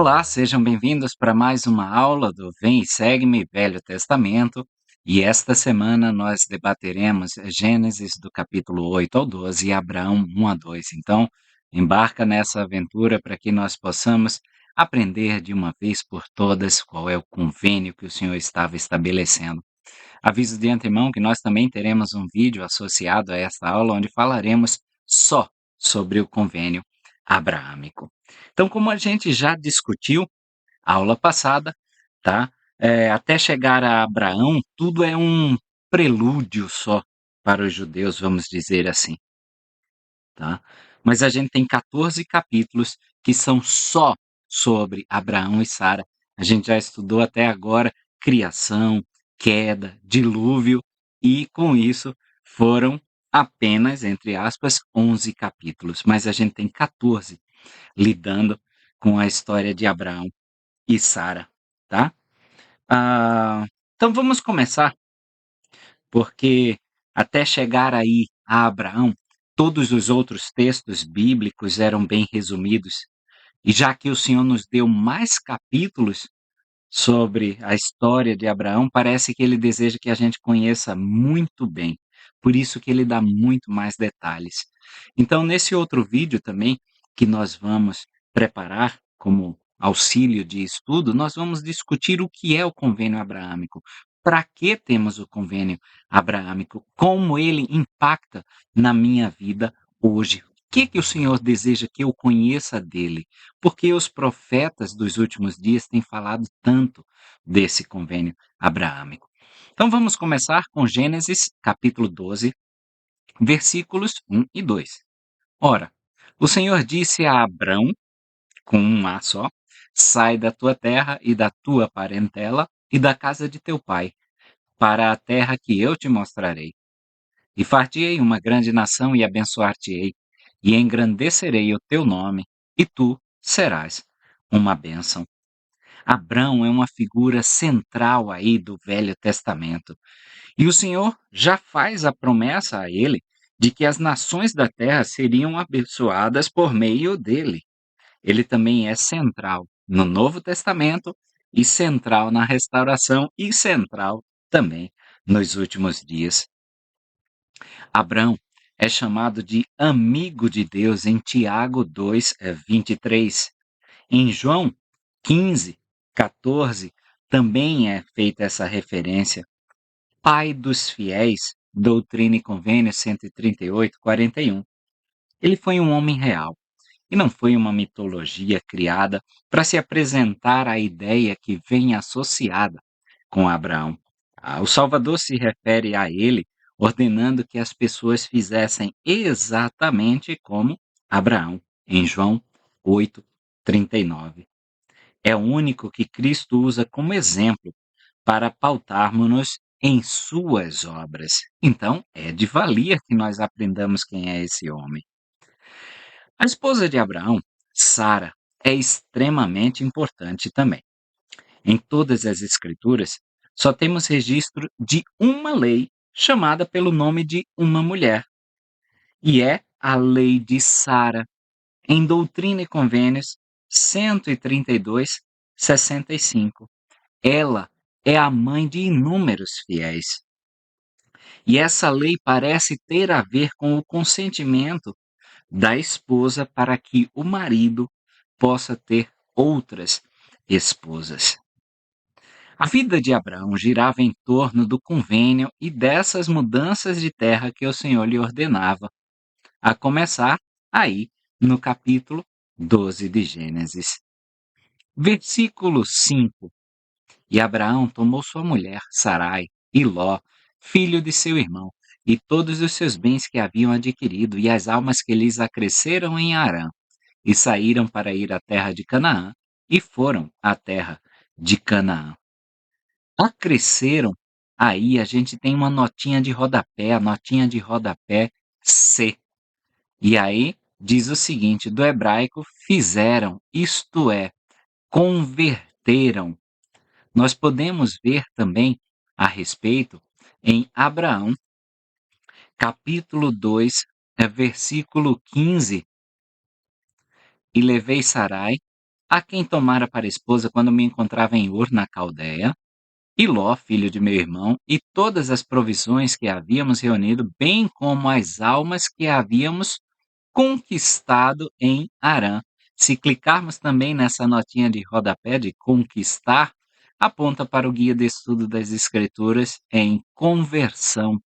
Olá, sejam bem-vindos para mais uma aula do Vem e Segue-me Velho Testamento. E esta semana nós debateremos Gênesis do capítulo 8 ao 12 e Abraão 1 a 2. Então, embarca nessa aventura para que nós possamos aprender de uma vez por todas qual é o convênio que o Senhor estava estabelecendo. Aviso de antemão que nós também teremos um vídeo associado a esta aula onde falaremos só sobre o convênio abraâmico. Então, como a gente já discutiu a aula passada, tá? Até chegar a Abraão, tudo é um prelúdio só para os judeus, vamos dizer assim, tá? Mas a gente tem 14 capítulos que são só sobre Abraão e Sara. A gente já estudou até agora criação, queda, dilúvio, e com isso foram apenas, entre aspas, 11 capítulos. Mas a gente tem 14 lidando com a história de Abraão e Sara, tá? Então vamos começar, porque até chegar aí a Abraão, todos os outros textos bíblicos eram bem resumidos. E já que o Senhor nos deu mais capítulos sobre a história de Abraão, parece que ele deseja que a gente conheça muito bem. Por isso que ele dá muito mais detalhes. Então, nesse outro vídeo também, que nós vamos preparar como auxílio de estudo, nós vamos discutir o que é o convênio abraâmico. Para que temos o convênio abraâmico? Como ele impacta na minha vida hoje? O que o Senhor deseja que eu conheça dele? Porque os profetas dos últimos dias têm falado tanto desse convênio abraâmico. Então vamos começar com Gênesis capítulo 12, versículos 1 e 2. Ora, o Senhor disse a Abrão, com um A só: sai da tua terra e da tua parentela e da casa de teu pai, para a terra que eu te mostrarei. E far-te-ei uma grande nação e abençoar-te-ei, e engrandecerei o teu nome, e tu serás uma bênção. Abrão é uma figura central aí do Velho Testamento. E o Senhor já faz a promessa a ele de que as nações da terra seriam abençoadas por meio dele. Ele também é central no Novo Testamento e central na restauração e central também nos últimos dias. Abrão é chamado de amigo de Deus em Tiago 2, 23. Em João 15, 14, também é feita essa referência. Pai dos fiéis, Doutrina e Convênio 138, 41. Ele foi um homem real e não foi uma mitologia criada para se apresentar à ideia que vem associada com Abraão. O Salvador se refere a ele, ordenando que as pessoas fizessem exatamente como Abraão, em João 8, 39. É o único que Cristo usa como exemplo para pautarmos-nos em suas obras. Então, é de valia que nós aprendamos quem é esse homem. A esposa de Abraão, Sara, é extremamente importante também. Em todas as Escrituras, só temos registro de uma lei chamada pelo nome de uma mulher, e é a lei de Sara, em Doutrina e Convênios 132, 65. Ela é a mãe de inúmeros fiéis. E essa lei parece ter a ver com o consentimento da esposa para que o marido possa ter outras esposas. A vida de Abraão girava em torno do convênio e dessas mudanças de terra que o Senhor lhe ordenava, a começar aí no capítulo 12 de Gênesis. Versículo 5. E Abraão tomou sua mulher, Sarai, e Ló, filho de seu irmão, e todos os seus bens que haviam adquirido, e as almas que lhes acresceram em Harã, e saíram para ir à terra de Canaã, e foram à terra de Canaã. Acresceram, aí a gente tem uma notinha de rodapé, a notinha de rodapé C. E aí diz o seguinte, do hebraico, fizeram, isto é, converteram. Nós podemos ver também a respeito em Abraão, capítulo 2, versículo 15. E levei Sarai, a quem tomara para esposa quando me encontrava em Ur na Caldeia, e Ló, filho de meu irmão, e todas as provisões que havíamos reunido, bem como as almas que havíamos conquistado em Harã. Se clicarmos também nessa notinha de rodapé de conquistar, aponta para o guia de estudo das escrituras em conversão,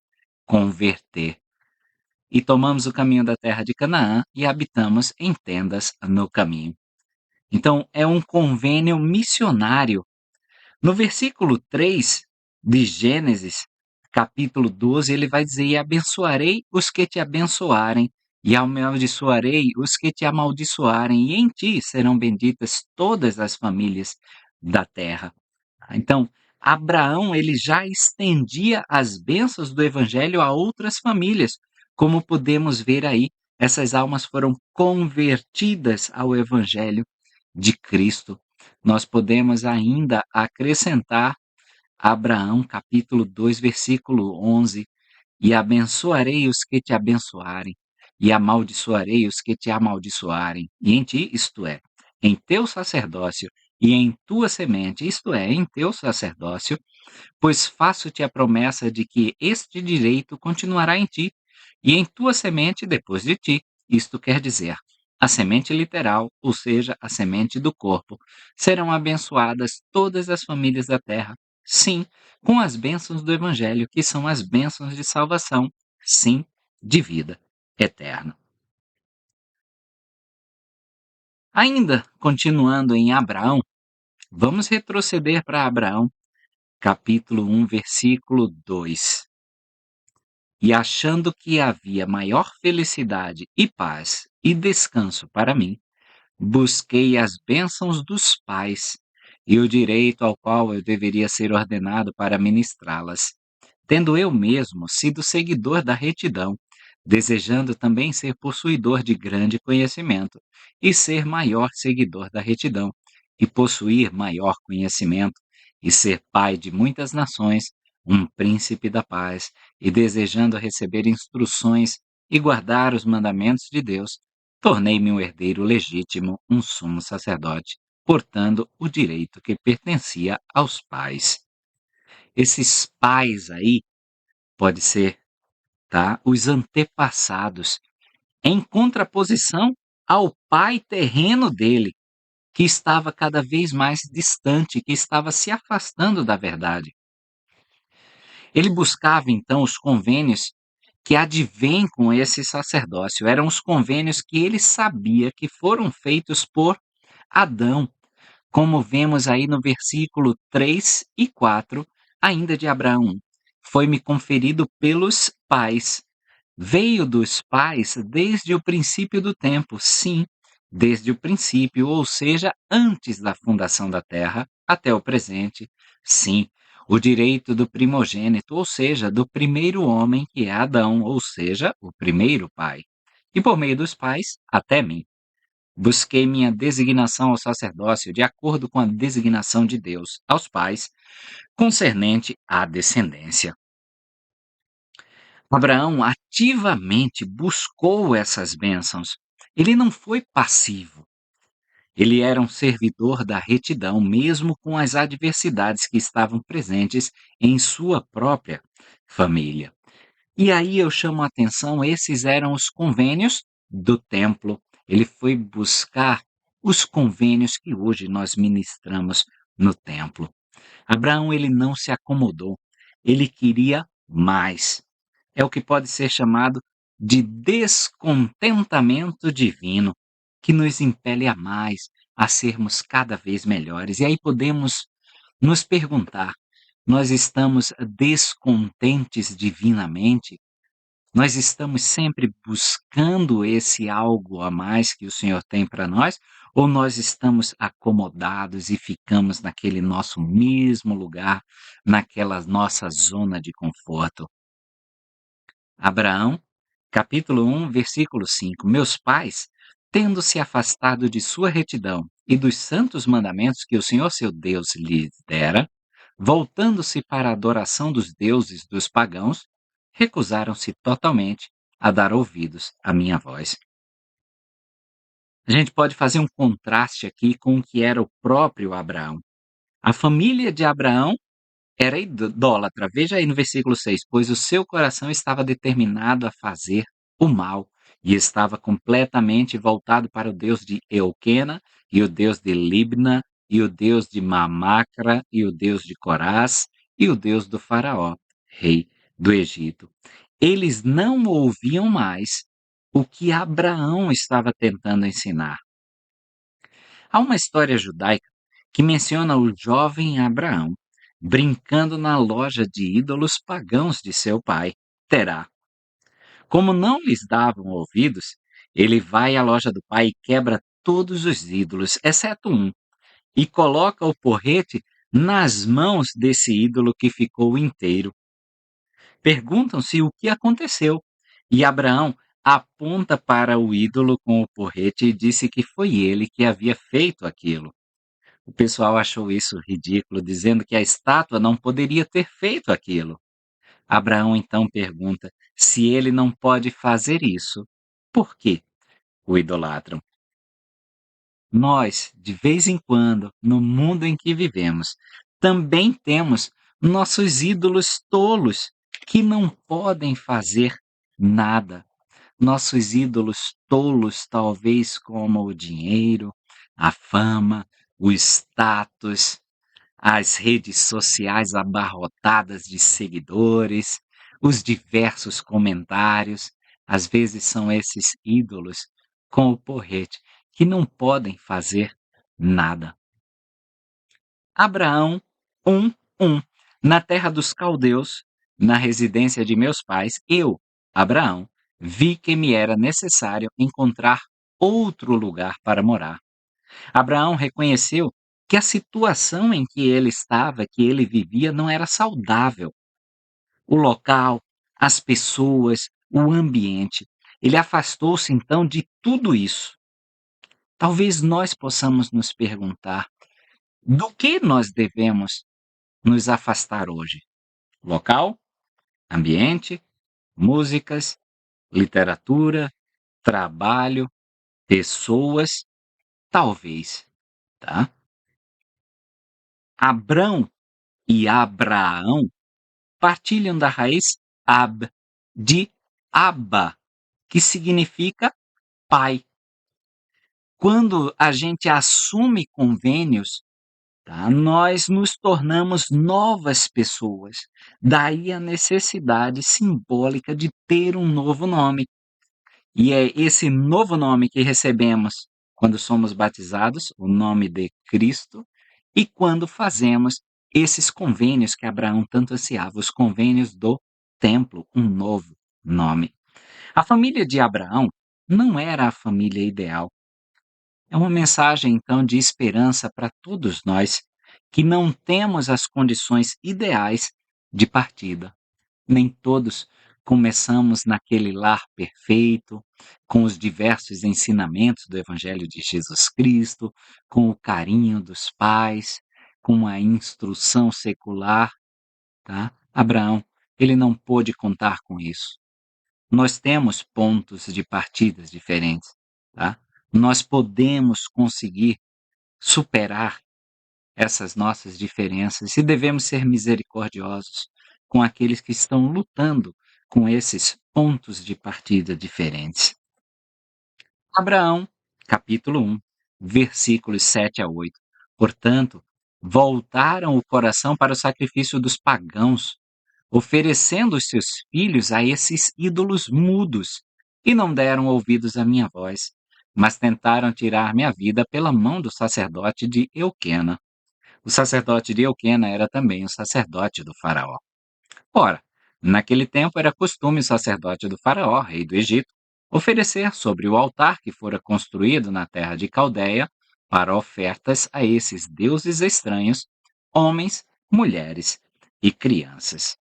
converter. E tomamos o caminho da terra de Canaã e habitamos em tendas no caminho. Então, é um convênio missionário. No versículo 3 de Gênesis, capítulo 12, ele vai dizer: E abençoarei os que te abençoarem, e amaldiçoarei os que te amaldiçoarem, e em ti serão benditas todas as famílias da terra. Então, Abraão ele já estendia as bênçãos do evangelho a outras famílias. Como podemos ver aí, essas almas foram convertidas ao evangelho de Cristo. Nós podemos ainda acrescentar Abraão, capítulo 2, versículo 11: E abençoarei os que te abençoarem, e amaldiçoarei os que te amaldiçoarem. E em ti, isto é, em teu sacerdócio, e em tua semente, isto é, em teu sacerdócio, pois faço-te a promessa de que este direito continuará em ti, e em tua semente depois de ti. Isto quer dizer, a semente literal, ou seja, a semente do corpo, serão abençoadas todas as famílias da terra. Sim, com as bênçãos do Evangelho, que são as bênçãos de salvação, sim, de vida eterna. Ainda continuando em Abraão, vamos retroceder para Abraão, capítulo 1, versículo 2. E achando que havia maior felicidade e paz e descanso para mim, busquei as bênçãos dos pais e o direito ao qual eu deveria ser ordenado para ministrá-las, tendo eu mesmo sido seguidor da retidão, desejando também ser possuidor de grande conhecimento, e ser maior seguidor da retidão, e possuir maior conhecimento, e ser pai de muitas nações, um príncipe da paz, e desejando receber instruções e guardar os mandamentos de Deus, tornei-me um herdeiro legítimo, um sumo sacerdote, portando o direito que pertencia aos pais. Esses pais aí, pode ser, tá, os antepassados, em contraposição ao pai terreno dele, que estava cada vez mais distante, que estava se afastando da verdade. Ele buscava então os convênios que advêm com esse sacerdócio, eram os convênios que ele sabia que foram feitos por Adão, como vemos aí no versículo 3 e 4, ainda de Abraão. Foi-me conferido pelos pais. Veio dos pais desde o princípio do tempo, sim, desde o princípio, ou seja, antes da fundação da terra, até o presente, sim, o direito do primogênito, ou seja, do primeiro homem que é Adão, ou seja, o primeiro pai. E por meio dos pais, até mim. Busquei minha designação ao sacerdócio de acordo com a designação de Deus aos pais, concernente à descendência. Abraão ativamente buscou essas bênçãos. Ele não foi passivo. Ele era um servidor da retidão, mesmo com as adversidades que estavam presentes em sua própria família. E aí eu chamo a atenção, esses eram os convênios do templo. Ele foi buscar os convênios que hoje nós ministramos no templo. Abraão ele não se acomodou, ele queria mais. É o que pode ser chamado de descontentamento divino, que nos impele a mais, a sermos cada vez melhores. E aí podemos nos perguntar: nós estamos descontentes divinamente? Nós estamos sempre buscando esse algo a mais que o Senhor tem para nós, ou nós estamos acomodados e ficamos naquele nosso mesmo lugar, naquela nossa zona de conforto? Abraão, capítulo 1, versículo 5: Meus pais, tendo se afastado de sua retidão e dos santos mandamentos que o Senhor seu Deus lhes dera, voltando-se para a adoração dos deuses dos pagãos, recusaram-se totalmente a dar ouvidos à minha voz. A gente pode fazer um contraste aqui com o que era o próprio Abraão. A família de Abraão era idólatra. Veja aí no versículo 6: pois o seu coração estava determinado a fazer o mal e estava completamente voltado para o Deus de Euquena e o Deus de Libna e o Deus de Mamacra e o Deus de Corás e o Deus do Faraó, rei do Egito. Eles não ouviam mais o que Abraão estava tentando ensinar. Há uma história judaica que menciona o jovem Abraão brincando na loja de ídolos pagãos de seu pai, Terá. Como não lhes davam ouvidos, ele vai à loja do pai e quebra todos os ídolos, exceto um, e coloca o porrete nas mãos desse ídolo que ficou inteiro. Perguntam-se o que aconteceu, e Abraão aponta para o ídolo com o porrete e disse que foi ele que havia feito aquilo. O pessoal achou isso ridículo, dizendo que a estátua não poderia ter feito aquilo. Abraão então pergunta se ele não pode fazer isso. Por que o idolatram? Nós, de vez em quando, no mundo em que vivemos, também temos nossos ídolos tolos que não podem fazer nada. Nossos ídolos tolos, talvez como o dinheiro, a fama, o status, as redes sociais abarrotadas de seguidores, os diversos comentários, às vezes são esses ídolos com o porrete que não podem fazer nada. Abraão 1:1 Na terra dos caldeus, na residência de meus pais, eu, Abraão, vi que me era necessário encontrar outro lugar para morar. Abraão reconheceu que a situação em que ele estava, que ele vivia, não era saudável. O local, as pessoas, o ambiente. Ele afastou-se então de tudo isso. Talvez nós possamos nos perguntar do que nós devemos nos afastar hoje. Local, ambiente, músicas, literatura, trabalho, pessoas, talvez, tá? Abrão e Abraão partilham da raiz ab, de Abba, que significa pai. Quando a gente assume convênios, tá, nós nos tornamos novas pessoas. Daí a necessidade simbólica de ter um novo nome. E é esse novo nome que recebemos quando somos batizados, o nome de Cristo, e quando fazemos esses convênios que Abraão tanto ansiava, os convênios do templo, um novo nome. A família de Abraão não era a família ideal. É uma mensagem, então, de esperança para todos nós que não temos as condições ideais de partida. Nem todos começamos naquele lar perfeito, com os diversos ensinamentos do Evangelho de Jesus Cristo, com o carinho dos pais, com a instrução secular, tá? Abraão, ele não pôde contar com isso. Nós temos pontos de partidas diferentes, tá? Nós podemos conseguir superar essas nossas diferenças e devemos ser misericordiosos com aqueles que estão lutando com esses pontos de partida diferentes. Abraão, capítulo 1, versículos 7 a 8. Portanto, voltaram o coração para o sacrifício dos pagãos, oferecendo os seus filhos a esses ídolos mudos, e não deram ouvidos à minha voz, mas tentaram tirar minha vida pela mão do sacerdote de Euquena. O sacerdote de Euquena era também o sacerdote do faraó. Ora, naquele tempo era costume o sacerdote do faraó, rei do Egito, oferecer sobre o altar que fora construído na terra de Caldeia para ofertas a esses deuses estranhos, homens, mulheres e crianças.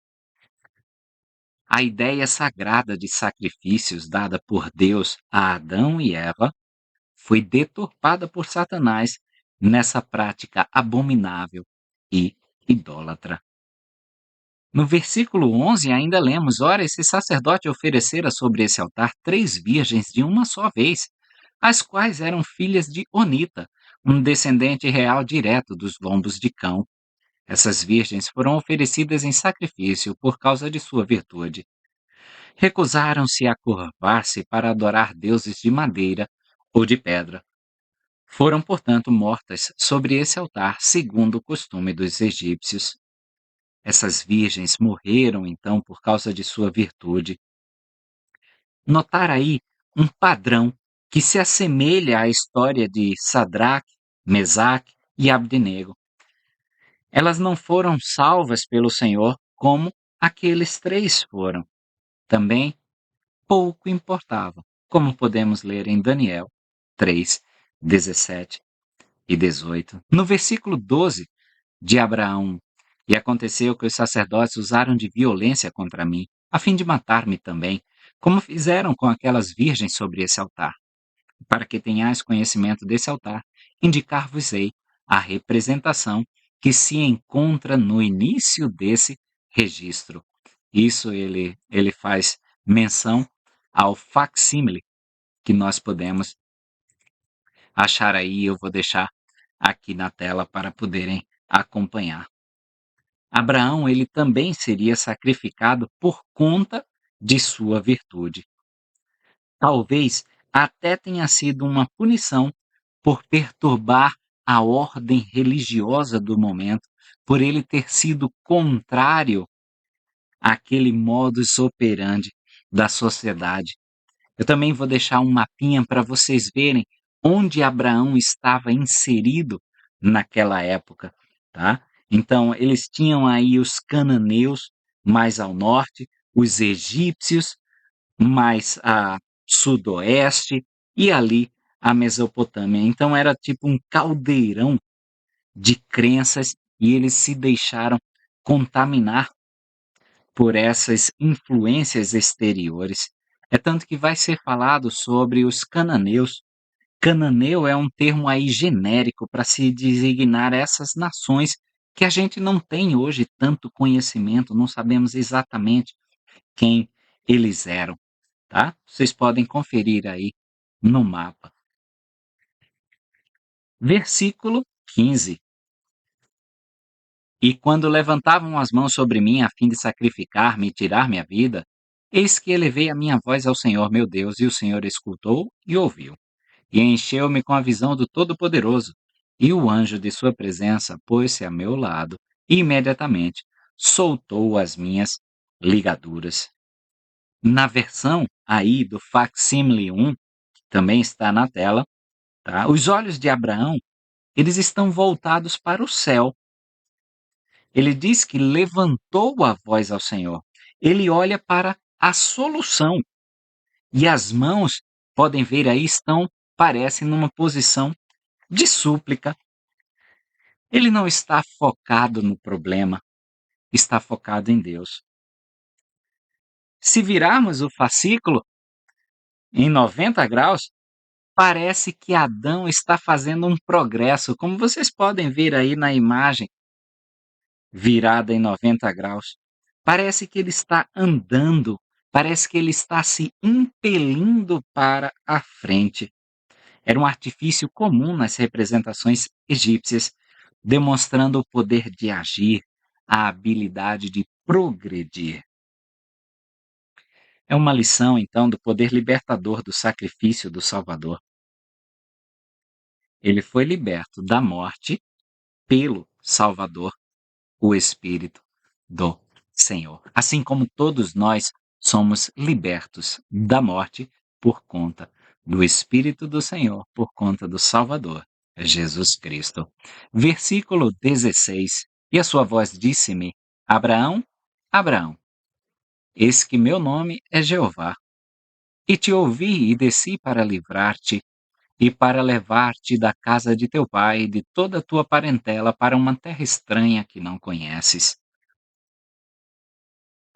A ideia sagrada de sacrifícios dada por Deus a Adão e Eva foi deturpada por Satanás nessa prática abominável e idólatra. No versículo 11 ainda lemos: ora, esse sacerdote oferecera sobre esse altar 3 virgens de uma só vez, as quais eram filhas de Onita, um descendente real direto dos lombos de cão. Essas virgens foram oferecidas em sacrifício por causa de sua virtude. Recusaram-se a curvar-se para adorar deuses de madeira ou de pedra. Foram, portanto, mortas sobre esse altar, segundo o costume dos egípcios. Essas virgens morreram, então, por causa de sua virtude. Notar aí um padrão que se assemelha à história de Sadraque, Mesaque e Abdenego. Elas não foram salvas pelo Senhor como aqueles três foram. Também pouco importava, como podemos ler em Daniel 3, 17 e 18. No versículo 12 de Abraão, e aconteceu que os sacerdotes usaram de violência contra mim, a fim de matar-me também, como fizeram com aquelas virgens sobre esse altar. Para que tenhais conhecimento desse altar, indicar-vos-ei a representação que se encontra no início desse registro. Isso ele faz menção ao facsímile que nós podemos achar aí, eu vou deixar aqui na tela para poderem acompanhar. Abraão, ele também seria sacrificado por conta de sua virtude. Talvez até tenha sido uma punição por perturbar a ordem religiosa do momento, por ele ter sido contrário àquele modus operandi da sociedade. Eu também vou deixar um mapinha para vocês verem onde Abraão estava inserido naquela época, tá? Então, eles tinham aí os cananeus mais ao norte, os egípcios mais a sudoeste e ali a Mesopotâmia. Então, era tipo um caldeirão de crenças e eles se deixaram contaminar por essas influências exteriores. É tanto que vai ser falado sobre os cananeus. Cananeu é um termo aí genérico para se designar essas nações que a gente não tem hoje tanto conhecimento, não sabemos exatamente quem eles eram, tá? Vocês podem conferir aí no mapa. Versículo 15. E quando levantavam as mãos sobre mim a fim de sacrificar-me e tirar-me a vida, eis que elevei a minha voz ao Senhor meu Deus, e o Senhor escutou e ouviu, e encheu-me com a visão do Todo-Poderoso. E o anjo de sua presença pôs-se a meu lado, e imediatamente soltou as minhas ligaduras. Na versão aí do facsímile 1, que também está na tela, tá? Os olhos de Abraão, eles estão voltados para o céu. Ele diz que levantou a voz ao Senhor. Ele olha para a solução. E as mãos, podem ver aí, parecem numa posição de súplica. Ele não está focado no problema, está focado em Deus. Se virarmos o fascículo em 90 graus, parece que Adão está fazendo um progresso, como vocês podem ver aí na imagem virada em 90 graus. Parece que ele está andando, parece que ele está se impelindo para a frente. Era um artifício comum nas representações egípcias, demonstrando o poder de agir, a habilidade de progredir. É uma lição, então, do poder libertador do sacrifício do Salvador. Ele foi liberto da morte pelo Salvador, o Espírito do Senhor. Assim como todos nós somos libertos da morte por conta do Espírito do Senhor, por conta do Salvador, Jesus Cristo. Versículo 16. E a sua voz disse-me: Abraão, Abraão, eis que meu nome é Jeová. E te ouvi e desci para livrar-te e para levar-te da casa de teu pai e de toda a tua parentela para uma terra estranha que não conheces.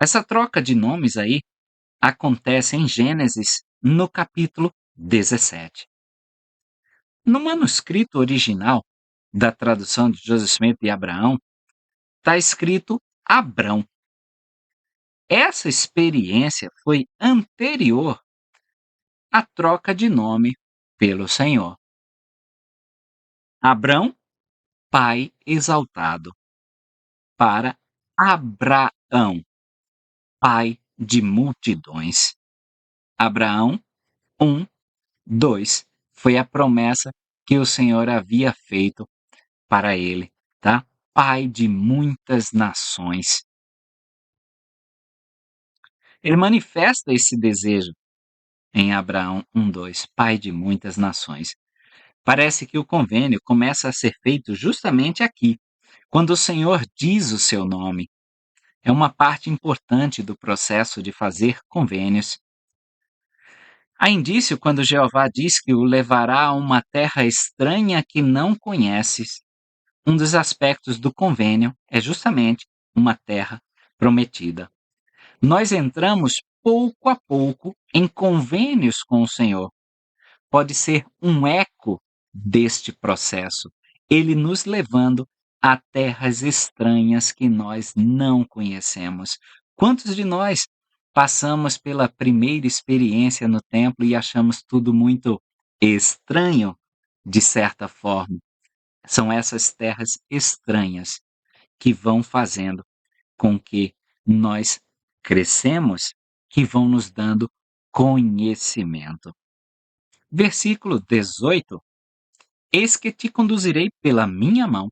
Essa troca de nomes aí acontece em Gênesis, no capítulo 17. No manuscrito original da tradução de Joseph Smith de Abraão, está escrito Abrão. Essa experiência foi anterior à troca de nome pelo Senhor. Abrão, pai exaltado, para Abraão, pai de multidões. Abraão 1:2 foi a promessa que o Senhor havia feito para ele, tá? Pai de muitas nações. Ele manifesta esse desejo em Abraão 1:2, pai de muitas nações. Parece que o convênio começa a ser feito justamente aqui, quando o Senhor diz o seu nome. É uma parte importante do processo de fazer convênios. Há indício quando Jeová diz que o levará a uma terra estranha que não conheces. Um dos aspectos do convênio é justamente uma terra prometida. Nós entramos pouco a pouco em convênios com o Senhor. Pode ser um eco deste processo, ele nos levando a terras estranhas que nós não conhecemos. Quantos de nós passamos pela primeira experiência no templo e achamos tudo muito estranho, de certa forma? São essas terras estranhas que vão fazendo com que nós crescemos, que vão nos dando conhecimento. Versículo 18: Eis que te conduzirei pela minha mão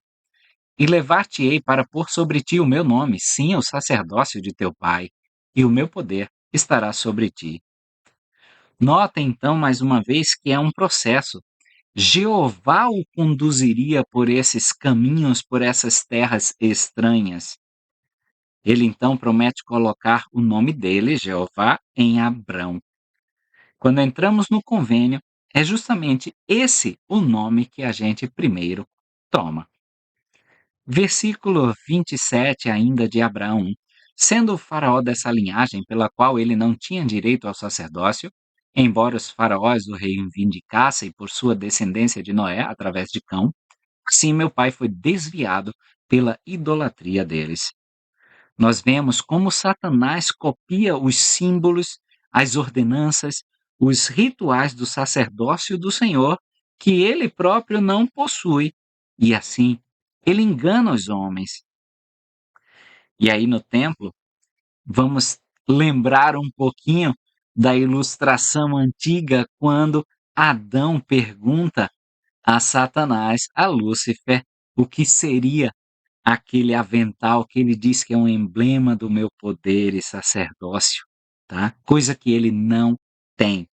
e levar-te-ei para pôr sobre ti o meu nome, sim, o sacerdócio de teu pai, e o meu poder estará sobre ti. Nota então mais uma vez que é um processo. Jeová o conduziria por esses caminhos, por essas terras estranhas. Ele então promete colocar o nome dele, Jeová, em Abrão. Quando entramos no convênio, é justamente esse o nome que a gente primeiro toma. Versículo 27 ainda de Abraão. Sendo o faraó dessa linhagem pela qual ele não tinha direito ao sacerdócio, embora os faraós o reivindicassem por sua descendência de Noé através de Cão, assim meu pai foi desviado pela idolatria deles. Nós vemos como Satanás copia os símbolos, as ordenanças, os rituais do sacerdócio do Senhor que ele próprio não possui, e assim ele engana os homens. E aí no templo, vamos lembrar um pouquinho da ilustração antiga quando Adão pergunta a Satanás, a Lúcifer, o que seria aquele avental que ele diz que é um emblema do meu poder e sacerdócio, tá? Coisa que ele não tem.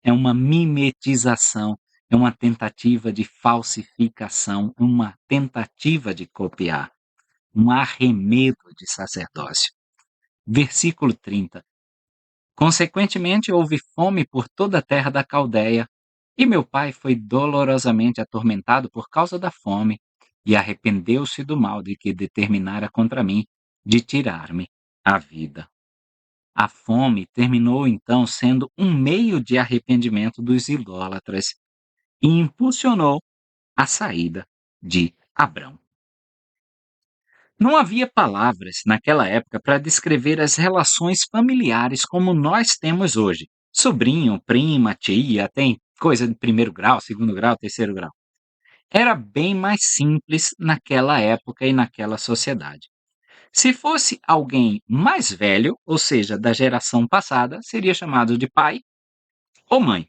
É uma mimetização, é uma tentativa de falsificação, uma tentativa de copiar, um arremedo de sacerdócio. Versículo 30. Consequentemente, houve fome por toda a terra da Caldeia, e meu pai foi dolorosamente atormentado por causa da fome, e arrependeu-se do mal de que determinara contra mim, de tirar-me a vida. A fome terminou então sendo um meio de arrependimento dos idólatras e impulsionou a saída de Abrão. Não havia palavras naquela época para descrever as relações familiares como nós temos hoje. Sobrinho, prima, tia, tem coisa de primeiro grau, segundo grau, terceiro grau. Era bem mais simples naquela época e naquela sociedade. Se fosse alguém mais velho, ou seja, da geração passada, seria chamado de pai ou mãe.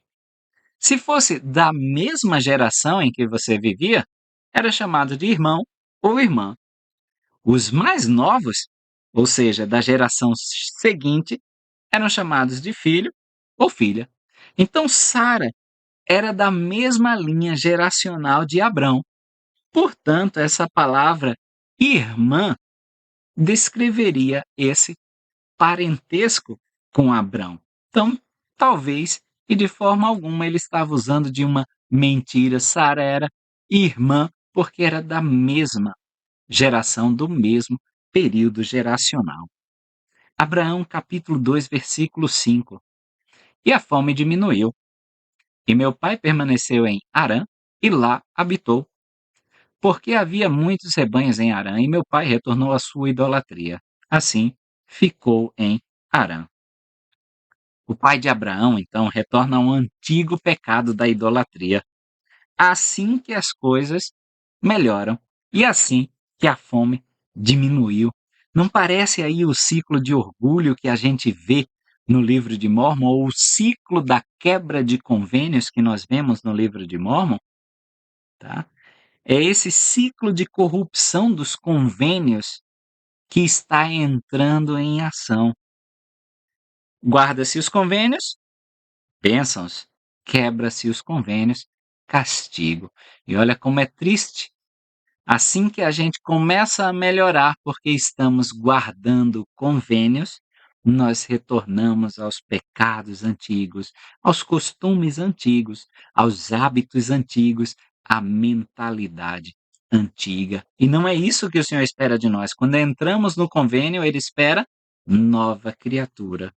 Se fosse da mesma geração em que você vivia, era chamado de irmão ou irmã. Os mais novos, ou seja, da geração seguinte, eram chamados de filho ou filha. Então Sara era da mesma linha geracional de Abrão. Portanto, essa palavra irmã descreveria esse parentesco com Abrão. Então, talvez, e de forma alguma, ele estava usando de uma mentira. Sara era irmã porque era da mesma geração, do mesmo período geracional. Abraão, capítulo 2, versículo 5. E a fome diminuiu, e meu pai permaneceu em Harã, e lá habitou, porque havia muitos rebanhos em Harã, e meu pai retornou à sua idolatria. Assim, ficou em Harã. O pai de Abraão, então, retorna ao antigo pecado da idolatria, assim que as coisas melhoram e assim que a fome diminuiu. Não parece aí o ciclo de orgulho que a gente vê no livro de Mórmon, ou o ciclo da quebra de convênios que nós vemos no livro de Mórmon? Tá? É esse ciclo de corrupção dos convênios que está entrando em ação. Guarda-se os convênios, bênçãos. Quebra-se os convênios, castigo. E olha como é triste. Assim que a gente começa a melhorar, porque estamos guardando convênios, nós retornamos aos pecados antigos, aos costumes antigos, aos hábitos antigos, à mentalidade antiga. E não é isso que o Senhor espera de nós. Quando entramos no convênio, Ele espera nova criatura,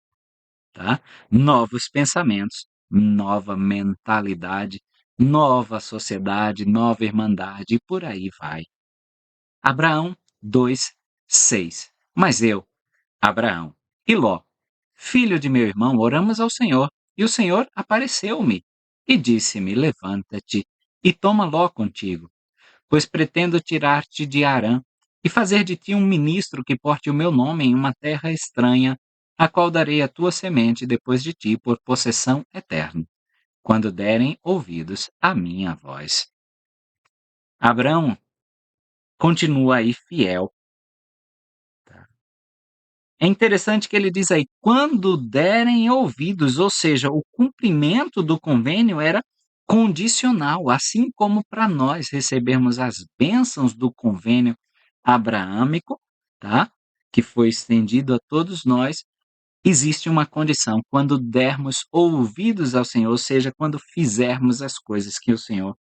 tá? Novos pensamentos, nova mentalidade, nova sociedade, nova irmandade, e por aí vai. Abraão 2:6. Mas eu, Abraão e Ló, filho de meu irmão, oramos ao Senhor, e o Senhor apareceu-me e disse-me: Levanta-te e toma Ló contigo, pois pretendo tirar-te de Harã e fazer de ti um ministro que porte o meu nome em uma terra estranha, a qual darei a tua semente depois de ti por possessão eterna, quando derem ouvidos à minha voz. Abraão continua aí fiel. É interessante que ele diz aí: "Quando derem ouvidos", ou seja, o cumprimento do convênio era condicional, assim como para nós recebermos as bênçãos do convênio abraâmico, tá, que foi estendido a todos nós, existe uma condição: quando dermos ouvidos ao Senhor, ou seja, quando fizermos as coisas que o Senhor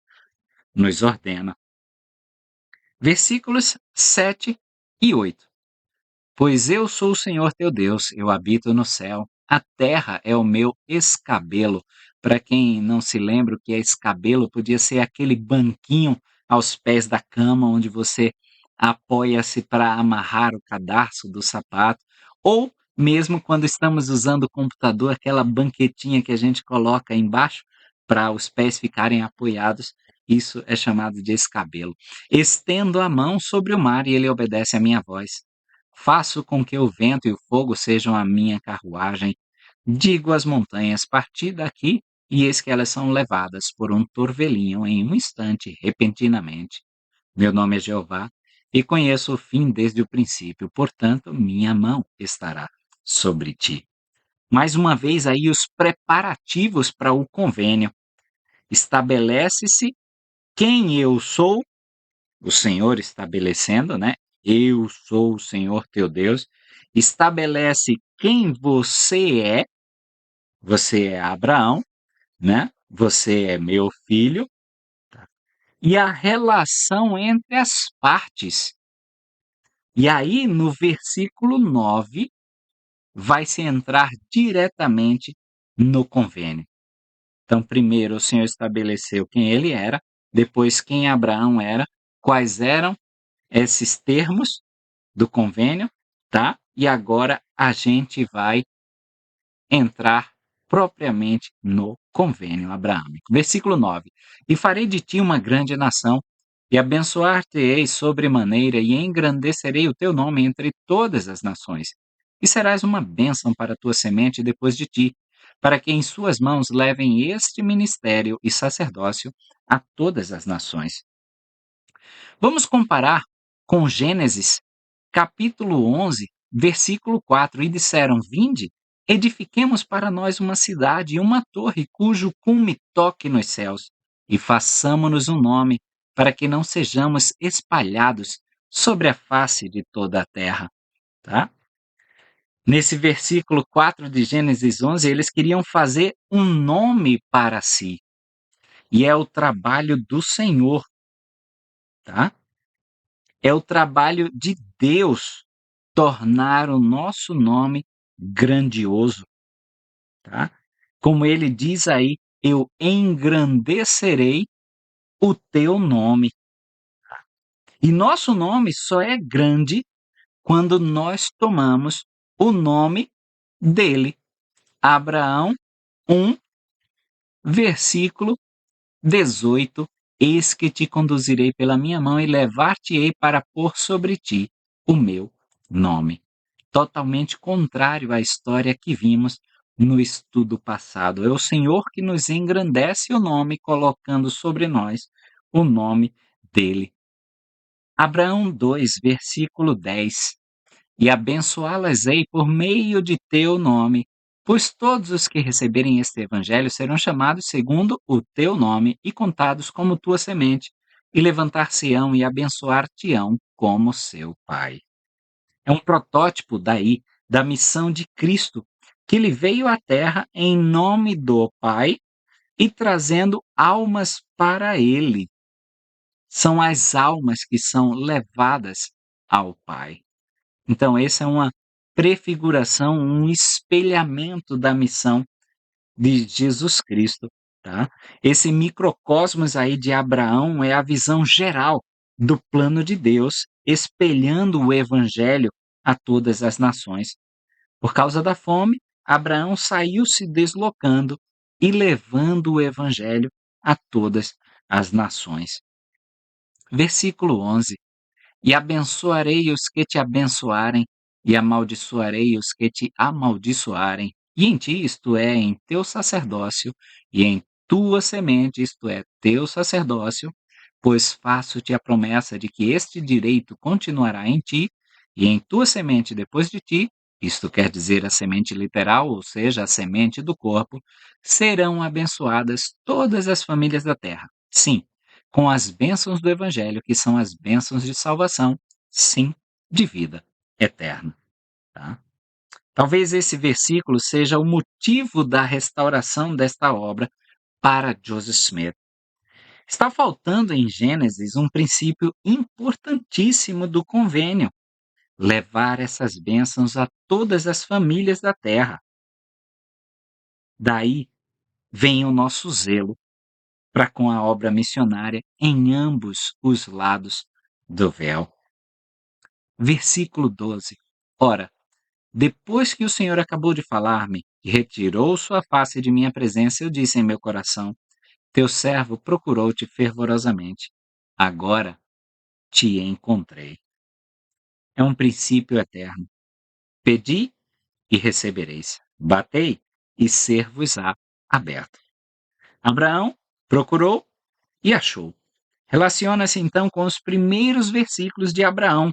nos ordena. Versículos 7 e 8. Pois eu sou o Senhor teu Deus, eu habito no céu, a terra é o meu escabelo. Para quem não se lembra o que é escabelo, podia ser aquele banquinho aos pés da cama onde você apoia-se para amarrar o cadarço do sapato, ou mesmo quando estamos usando o computador, aquela banquetinha que a gente coloca embaixo para os pés ficarem apoiados, isso é chamado de escabelo. Estendo a mão sobre o mar e ele obedece à minha voz. Faço com que o vento e o fogo sejam a minha carruagem. Digo às montanhas: parti daqui, e eis que elas são levadas por um torvelinho em um instante, repentinamente. Meu nome é Jeová, e conheço o fim desde o princípio, portanto, minha mão estará sobre ti. Mais uma vez aí os preparativos para o convênio. Estabelece-se quem eu sou, o Senhor estabelecendo, né? Eu sou o Senhor teu Deus. Estabelece quem você é Abraão, né? Você é meu filho, e a relação entre as partes. E aí, no versículo 9, vai se entrar diretamente no convênio. Então, primeiro o Senhor estabeleceu quem ele era, depois quem Abraão era, quais eram esses termos do convênio, tá? E agora a gente vai entrar propriamente no convênio abraâmico. Versículo 9: E farei de ti uma grande nação, e abençoar-te-ei sobremaneira, e engrandecerei o teu nome entre todas as nações. E serás uma bênção para a tua semente depois de ti, para que em suas mãos levem este ministério e sacerdócio a todas as nações. Vamos comparar com Gênesis, capítulo 11, versículo 4. E disseram: Vinde, edifiquemos para nós uma cidade e uma torre cujo cume toque nos céus, e façamo-nos um nome, para que não sejamos espalhados sobre a face de toda a terra. Tá? Nesse versículo 4 de Gênesis 11, eles queriam fazer um nome para si. E é o trabalho do Senhor, tá? É o trabalho de Deus tornar o nosso nome grandioso, tá? Como ele diz aí: eu engrandecerei o teu nome. E nosso nome só é grande quando nós tomamos o nome dele. Abraão 1, versículo 18: Eis que te conduzirei pela minha mão e levar-te-ei para pôr sobre ti o meu nome. Totalmente contrário à história que vimos no estudo passado. É o Senhor que nos engrandece o nome, colocando sobre nós o nome dele. Abraão 2, versículo 10: E abençoá-las-ei por meio de teu nome, pois todos os que receberem este evangelho serão chamados segundo o teu nome e contados como tua semente, e levantar-se-ão e abençoar-te-ão como seu pai. É um protótipo daí da missão de Cristo, que ele veio à terra em nome do Pai e trazendo almas para ele. São as almas que são levadas ao Pai. Então, essa é uma prefiguração, um espelhamento da missão de Jesus Cristo, tá? Esse microcosmos aí de Abraão é a visão geral do plano de Deus, espelhando o evangelho a todas as nações. Por causa da fome, Abraão saiu se deslocando e levando o evangelho a todas as nações. Versículo 11: E abençoarei os que te abençoarem, e amaldiçoarei os que te amaldiçoarem. E em ti, isto é, em teu sacerdócio, e em tua semente, isto é, teu sacerdócio, pois faço-te a promessa de que este direito continuará em ti, e em tua semente depois de ti, isto quer dizer a semente literal, ou seja, a semente do corpo, serão abençoadas todas as famílias da terra. Sim, com as bênçãos do Evangelho, que são as bênçãos de salvação, sim, de vida eterna. Tá? Talvez esse versículo seja o motivo da restauração desta obra para Joseph Smith. Está faltando em Gênesis um princípio importantíssimo do convênio: levar essas bênçãos a todas as famílias da terra. Daí vem o nosso zelo para com a obra missionária em ambos os lados do véu. Versículo 12. Ora, depois que o Senhor acabou de falar-me e retirou sua face de minha presença, eu disse em meu coração: Teu servo procurou-te fervorosamente. Agora te encontrei. É um princípio eterno. Pedi e recebereis. Batei e ser-vos-á aberto. Abraão procurou e achou. Relaciona-se então com os primeiros versículos de Abraão,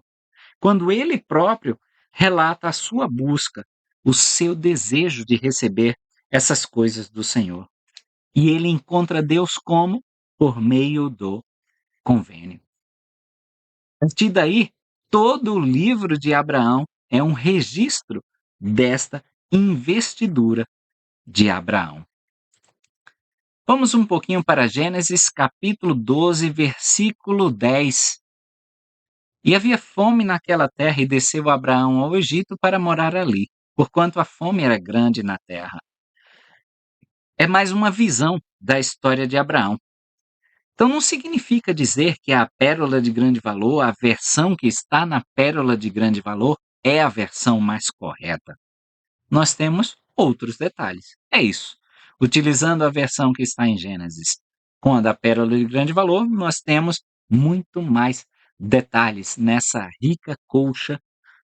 quando ele próprio relata a sua busca, o seu desejo de receber essas coisas do Senhor. E ele encontra Deus como? Por meio do convênio. A partir daí, todo o livro de Abraão é um registro desta investidura de Abraão. Vamos um pouquinho para Gênesis capítulo 12, versículo 10. E havia fome naquela terra, e desceu Abraão ao Egito para morar ali, porquanto a fome era grande na terra. É mais uma visão da história de Abraão. Então não significa dizer que a pérola de grande valor, a versão que está na pérola de grande valor, é a versão mais correta. Nós temos outros detalhes. É isso. Utilizando a versão que está em Gênesis com a da pérola de grande valor, nós temos muito mais detalhes nessa rica colcha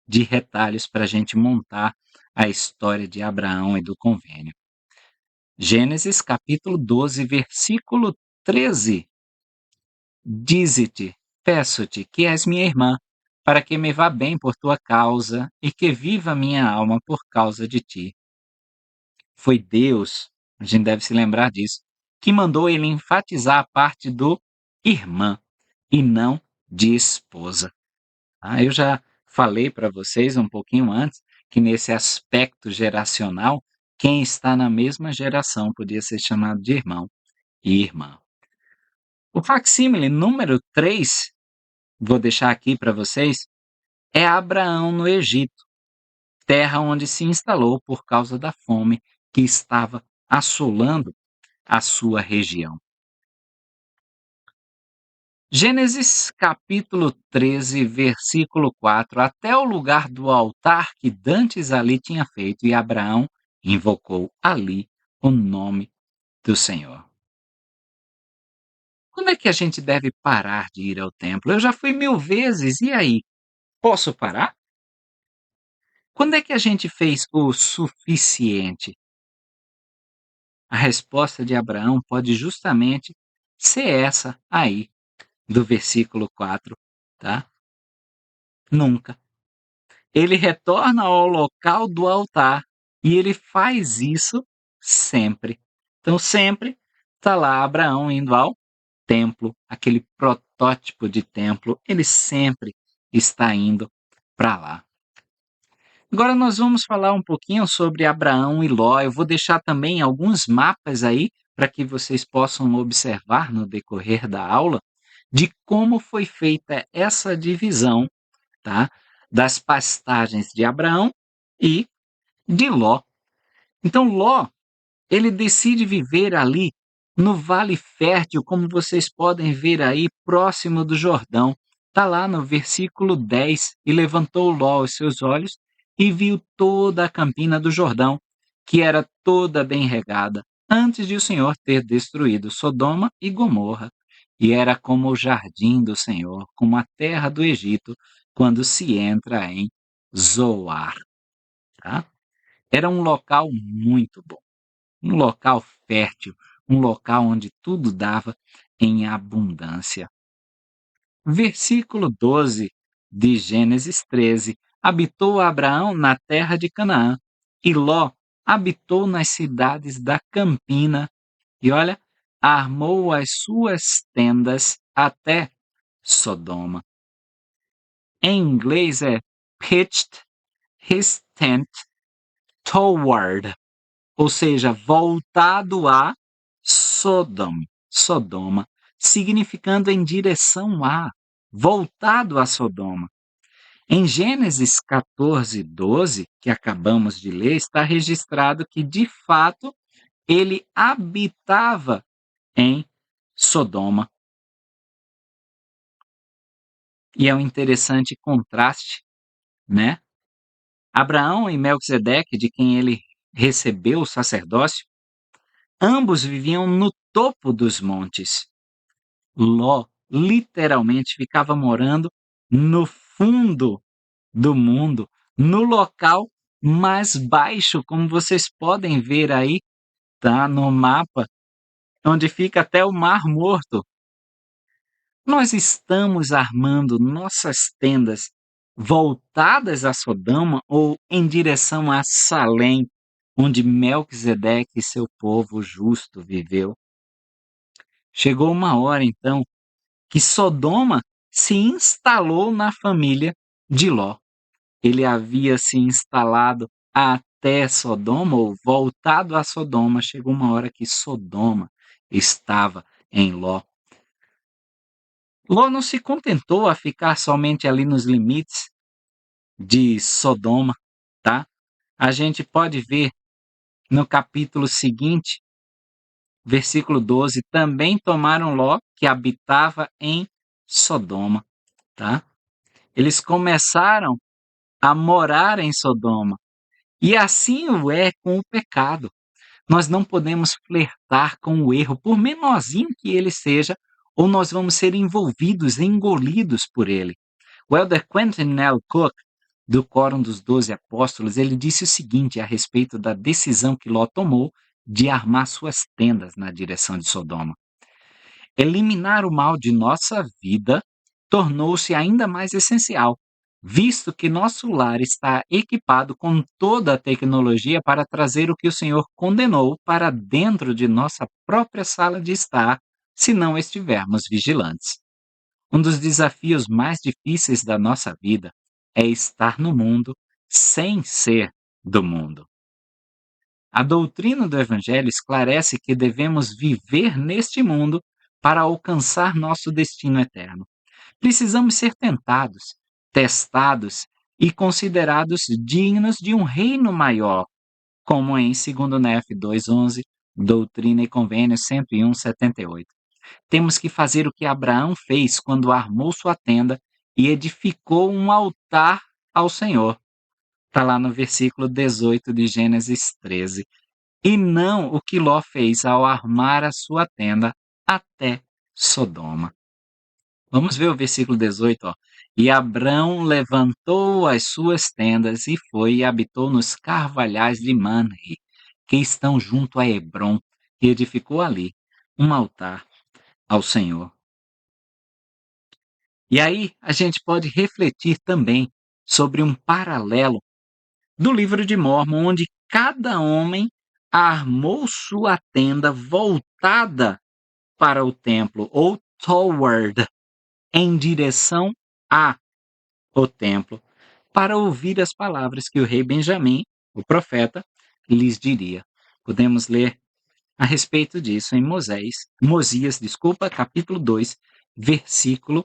de retalhos para a gente montar a história de Abraão e do convênio. Gênesis capítulo 12, versículo 13. Dize-te, peço-te, que és minha irmã, para que me vá bem por tua causa e que viva minha alma por causa de ti. Foi Deus, a gente deve se lembrar disso, que mandou ele enfatizar a parte do irmã e não de esposa. Eu já falei para vocês um pouquinho antes que nesse aspecto geracional, quem está na mesma geração podia ser chamado de irmão e irmã. O facsímile número 3, vou deixar aqui para vocês, é Abraão no Egito, terra onde se instalou por causa da fome que estava assolando a sua região. Gênesis capítulo 13, versículo 4, até o lugar do altar que dantes ali tinha feito, e Abraão invocou ali o nome do Senhor. Quando é que a gente deve parar de ir ao templo? Eu já fui 1000 vezes, e aí? Posso parar? Quando é que a gente fez o suficiente? A resposta de Abraão pode justamente ser essa aí, do versículo 4, tá? Nunca. Ele retorna ao local do altar e ele faz isso sempre. Então, sempre está lá Abraão indo ao templo, aquele protótipo de templo, ele sempre está indo para lá. Agora nós vamos falar um pouquinho sobre Abraão e Ló. Eu vou deixar também alguns mapas aí para que vocês possam observar no decorrer da aula de como foi feita essa divisão, tá? Das pastagens de Abraão e de Ló. Então Ló, ele decide viver ali no Vale Fértil, como vocês podem ver aí, próximo do Jordão. Está lá no versículo 10. E levantou Ló os seus olhos e viu toda a campina do Jordão, que era toda bem regada, antes de o Senhor ter destruído Sodoma e Gomorra. E era como o jardim do Senhor, como a terra do Egito, quando se entra em Zoar. Tá? Era um local muito bom, um local fértil, um local onde tudo dava em abundância. Versículo 12 de Gênesis 13: habitou Abraão na terra de Canaã, e Ló habitou nas cidades da campina, e olha, armou as suas tendas até Sodoma. Em inglês é pitched his tent toward, ou seja, voltado a Sodoma, significando em direção a, voltado a Sodoma. Em Gênesis 14:12, que acabamos de ler, está registrado que, de fato, ele habitava em Sodoma. E é um interessante contraste, né? Abraão e Melquisedeque, de quem ele recebeu o sacerdócio, ambos viviam no topo dos montes. Ló literalmente ficava morando no fundo do mundo, no local mais baixo, como vocês podem ver aí, tá, no mapa, onde fica até o Mar Morto. Nós estamos armando nossas tendas voltadas a Sodoma ou em direção a Salém, onde Melquisedeque e seu povo justo viveu. Chegou uma hora, então, que Sodoma se instalou na família de Ló. Ele havia se instalado até Sodoma, ou voltado a Sodoma. Chegou uma hora que Sodoma estava em Ló. Ló não se contentou a ficar somente ali nos limites de Sodoma, tá? A gente pode ver no capítulo seguinte, versículo 12, também tomaram Ló, que habitava em Sodoma, tá? Eles começaram a morar em Sodoma. E assim o é com o pecado. Nós não podemos flertar com o erro, por menorzinho que ele seja, ou nós vamos ser envolvidos, engolidos por ele. O elder Quentin Nell Cook, do Quórum dos 12 Apóstolos, ele disse o seguinte a respeito da decisão que Ló tomou de armar suas tendas na direção de Sodoma. Eliminar o mal de nossa vida tornou-se ainda mais essencial, visto que nosso lar está equipado com toda a tecnologia para trazer o que o Senhor condenou para dentro de nossa própria sala de estar, se não estivermos vigilantes. Um dos desafios mais difíceis da nossa vida é estar no mundo sem ser do mundo. A doutrina do Evangelho esclarece que devemos viver neste mundo para alcançar nosso destino eterno. Precisamos ser tentados, testados e considerados dignos de um reino maior, como em 2 Nef 2:11, Doutrina e Convênio 101:78. Temos que fazer o que Abraão fez quando armou sua tenda e edificou um altar ao Senhor. Está lá no versículo 18 de Gênesis 13. E não o que Ló fez ao armar a sua tenda até Sodoma. Vamos ver o versículo 18, ó. E Abrão levantou as suas tendas e foi e habitou nos carvalhais de Manre, que estão junto a Hebrom, e edificou ali um altar ao Senhor. E aí a gente pode refletir também sobre um paralelo do livro de Mórmon, onde cada homem armou sua tenda voltada para o templo, ou toward, em direção a o templo, para ouvir as palavras que o rei Benjamim, o profeta, lhes diria. Podemos ler a respeito disso em Mosias, capítulo 2, versículo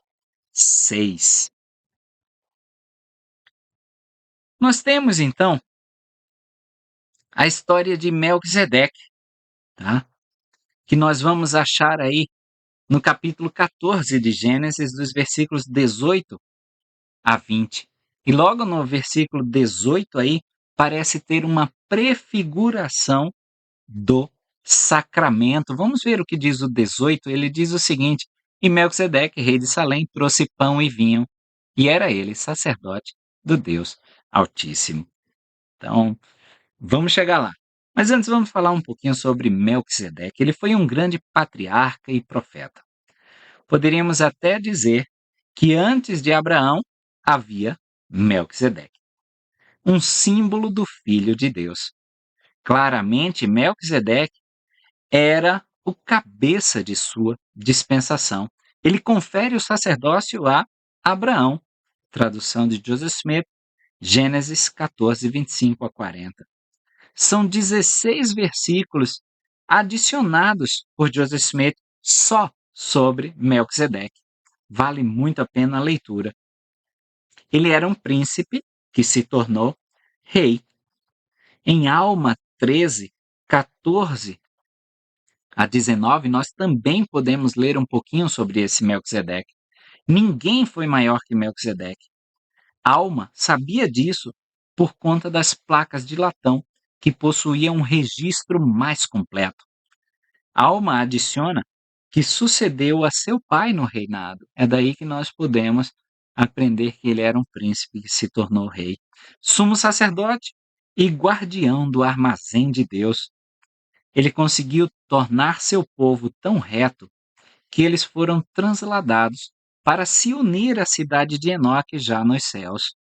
6. Nós temos então a história de Melquisedeque, tá? Que nós vamos achar aí no capítulo 14 de Gênesis, dos versículos 18 a 20. E logo no versículo 18 aí, parece ter uma prefiguração do sacramento. Vamos ver o que diz o 18. Ele diz o seguinte: E Melquisedeque, rei de Salém, trouxe pão e vinho, e era ele sacerdote do Deus Altíssimo. Então, vamos chegar lá. Mas antes vamos falar um pouquinho sobre Melquisedeque. Ele foi um grande patriarca e profeta. Poderíamos até dizer que antes de Abraão havia Melquisedeque, um símbolo do Filho de Deus. Claramente, Melquisedeque era o cabeça de sua dispensação. Ele confere o sacerdócio a Abraão. Tradução de Joseph Smith, Gênesis 14, 25 a 40. São 16 versículos adicionados por Joseph Smith só sobre Melquisedeque. Vale muito a pena a leitura. Ele era um príncipe que se tornou rei. Em Alma 13, 14 a 19, nós também podemos ler um pouquinho sobre esse Melquisedeque. Ninguém foi maior que Melquisedeque. Alma sabia disso por conta das placas de latão, que possuíam um registro mais completo. Alma adiciona que sucedeu a seu pai no reinado. É daí que nós podemos aprender que ele era um príncipe que se tornou rei. Sumo sacerdote e guardião do armazém de Deus. Ele conseguiu tornar seu povo tão reto que eles foram transladados para se unir à cidade de Enoque já nos céus.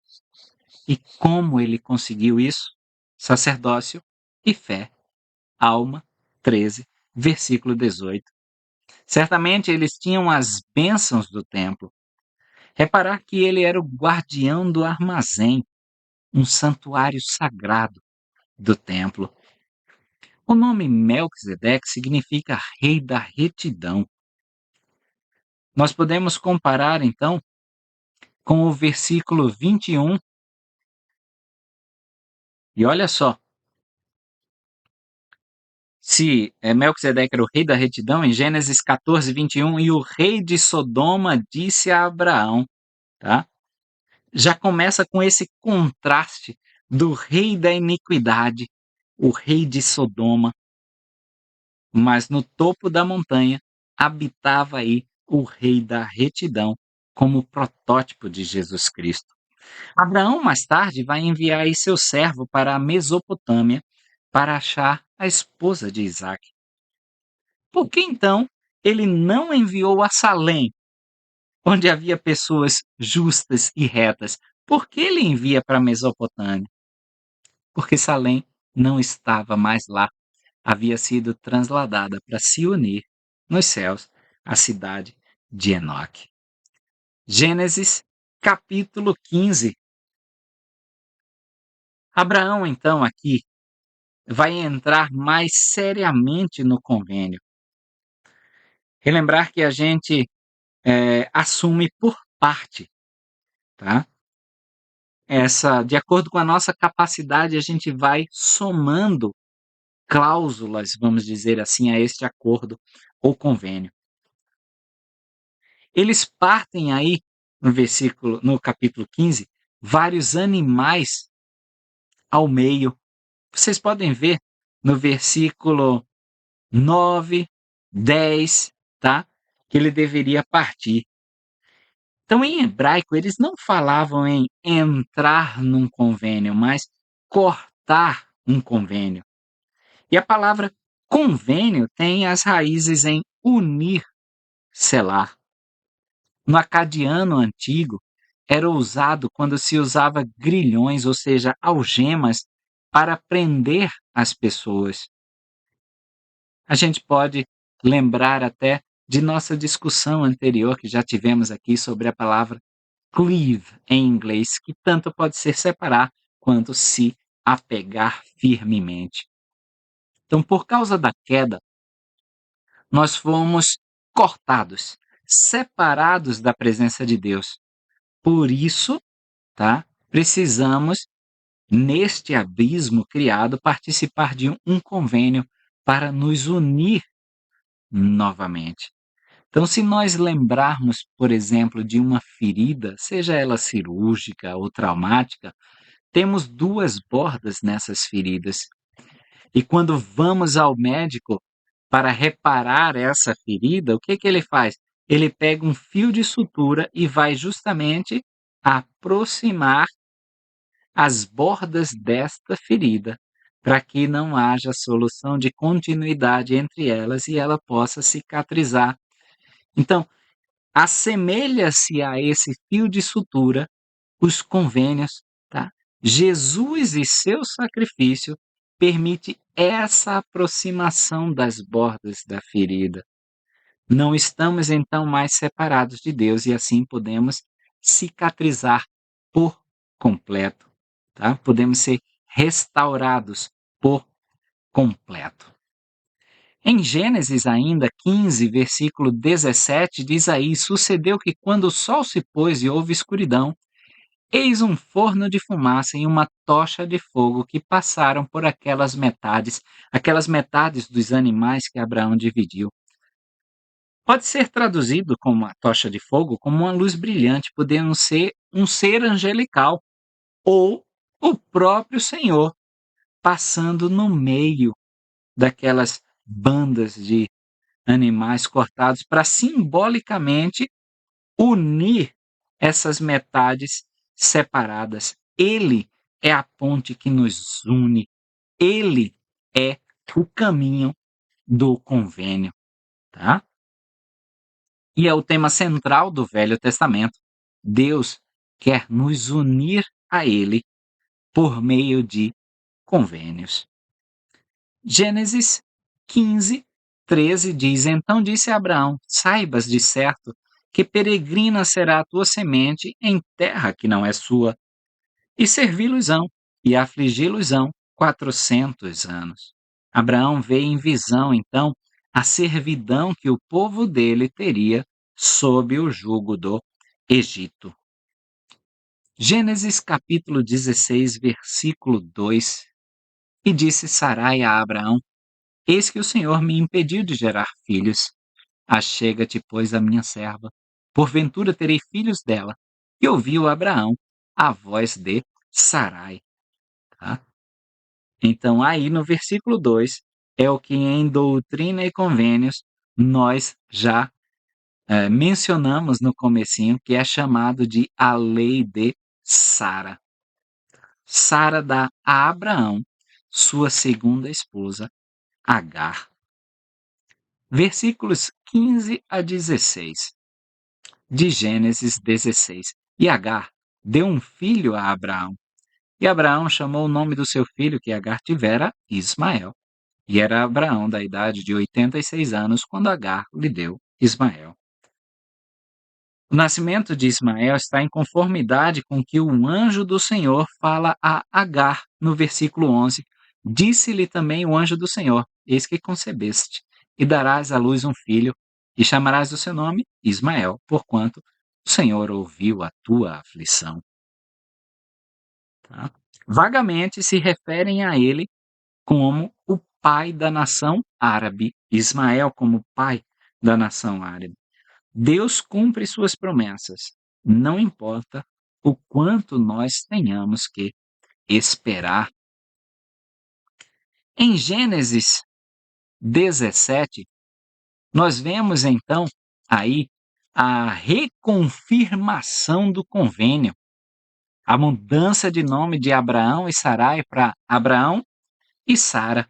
E como ele conseguiu isso? Sacerdócio e fé. Alma 13, versículo 18. Certamente eles tinham as bênçãos do templo. Reparar que ele era o guardião do armazém, um santuário sagrado do templo. O nome Melquisedeque significa rei da retidão. Nós podemos comparar, então, com o versículo 21. E olha só, se Melquisedeque era o rei da retidão, em Gênesis 14, 21, e o rei de Sodoma disse a Abraão, tá? Já começa com esse contraste do rei da iniquidade, o rei de Sodoma, mas no topo da montanha habitava aí o rei da retidão, como protótipo de Jesus Cristo. Abraão, mais tarde, vai enviar aí seu servo para a Mesopotâmia para achar a esposa de Isaac. Por que então ele não enviou a Salém, onde havia pessoas justas e retas? Por que ele envia para a Mesopotâmia? Porque Salém não estava mais lá, havia sido transladada para se unir nos céus à cidade de Enoque. Gênesis capítulo 15. Abraão, então, aqui vai entrar mais seriamente no convênio. Relembrar que a gente assume por parte, tá? De acordo com a nossa capacidade, a gente vai somando cláusulas, vamos dizer assim, a este acordo ou convênio. Eles partem aí no capítulo 15, vários animais ao meio. Vocês podem ver no versículo 9, 10, tá? Que ele deveria partir. Então, em hebraico, eles não falavam em entrar num convênio, mas cortar um convênio. E a palavra convênio tem as raízes em unir, selar. No acadiano antigo, era usado quando se usava grilhões, ou seja, algemas, para prender as pessoas. A gente pode lembrar até de nossa discussão anterior que já tivemos aqui sobre a palavra cleave em inglês, que tanto pode ser separar quanto se apegar firmemente. Então, por causa da queda, nós fomos cortados, separados da presença de Deus. Por isso, tá? Precisamos, neste abismo criado, participar de um convênio para nos unir novamente. Então, se nós lembrarmos, por exemplo, de uma ferida, seja ela cirúrgica ou traumática, temos duas bordas nessas feridas. E quando vamos ao médico para reparar essa ferida, o que que ele faz? Ele pega um fio de sutura e vai justamente aproximar as bordas desta ferida, para que não haja solução de continuidade entre elas e ela possa cicatrizar. Então, assemelha-se a esse fio de sutura os convênios, tá? Jesus e seu sacrifício permite essa aproximação das bordas da ferida. Não estamos então mais separados de Deus e assim podemos cicatrizar por completo, tá? Podemos ser restaurados por completo. Em Gênesis ainda 15, versículo 17, diz aí: sucedeu que quando o sol se pôs e houve escuridão, eis um forno de fumaça e uma tocha de fogo que passaram por aquelas metades dos animais que Abraão dividiu. Pode ser traduzido como a tocha de fogo, como uma luz brilhante, podendo ser um ser angelical ou o próprio Senhor passando no meio daquelas bandas de animais cortados para simbolicamente unir essas metades separadas. Ele é a ponte que nos une. Ele é o caminho do convênio, tá? E é o tema central do Velho Testamento. Deus quer nos unir a ele por meio de convênios. Gênesis 15, 13 diz: então disse Abraão: saibas de certo que peregrina será a tua semente em terra que não é sua, e servi-los-ão, e afligi-los-ão 400 anos. Abraão vê em visão, então, a servidão que o povo dele teria sob o jugo do Egito. Gênesis capítulo 16, versículo 2. E disse Sarai a Abraão: eis que o Senhor me impediu de gerar filhos. Achega-te, pois, a minha serva. Porventura terei filhos dela. E ouviu Abraão a voz de Sarai. Tá? Então, aí no versículo 2, é o que em doutrina e convênios nós já mencionamos no comecinho, que é chamado de a lei de Sara. Sara dá a Abraão sua segunda esposa, Agar. Versículos 15 a 16 de Gênesis 16. E Agar deu um filho a Abraão. E Abraão chamou o nome do seu filho que Agar tivera Ismael. E era Abraão da idade de 86 anos quando Agar lhe deu Ismael. O nascimento de Ismael está em conformidade com o que o anjo do Senhor fala a Agar no versículo 11. Disse-lhe também o anjo do Senhor: eis que concebeste, e darás à luz um filho, e chamarás o seu nome Ismael, porquanto o Senhor ouviu a tua aflição. Tá? Vagamente se referem a ele como o pai da nação árabe, Ismael como pai da nação árabe. Deus cumpre suas promessas, não importa o quanto nós tenhamos que esperar Em Gênesis 17, nós vemos então aí a reconfirmação do convênio, a mudança de nome de Abraão e Sarai para Abraão e Sara.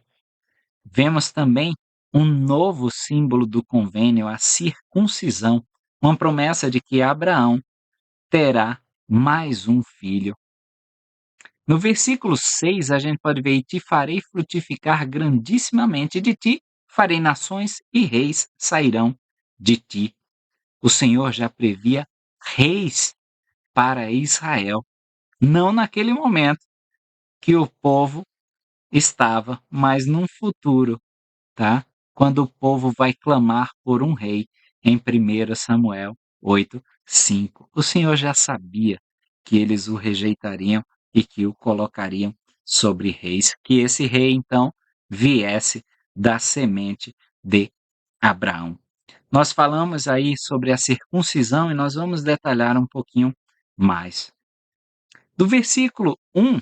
Vemos também um novo símbolo do convênio, a circuncisão, uma promessa de que Abraão terá mais um filho. No versículo 6, a gente pode ver: "E te farei frutificar grandissimamente, e de ti farei nações, e reis sairão de ti." O Senhor já previa reis para Israel, não naquele momento que o povo estava, mas num futuro, tá? Quando o povo vai clamar por um rei, em 1 Samuel 8:5. O Senhor já sabia que eles o rejeitariam e que o colocariam sobre reis, que esse rei então viesse da semente de Abraão. Nós falamos aí sobre a circuncisão e nós vamos detalhar um pouquinho mais. Do versículo 1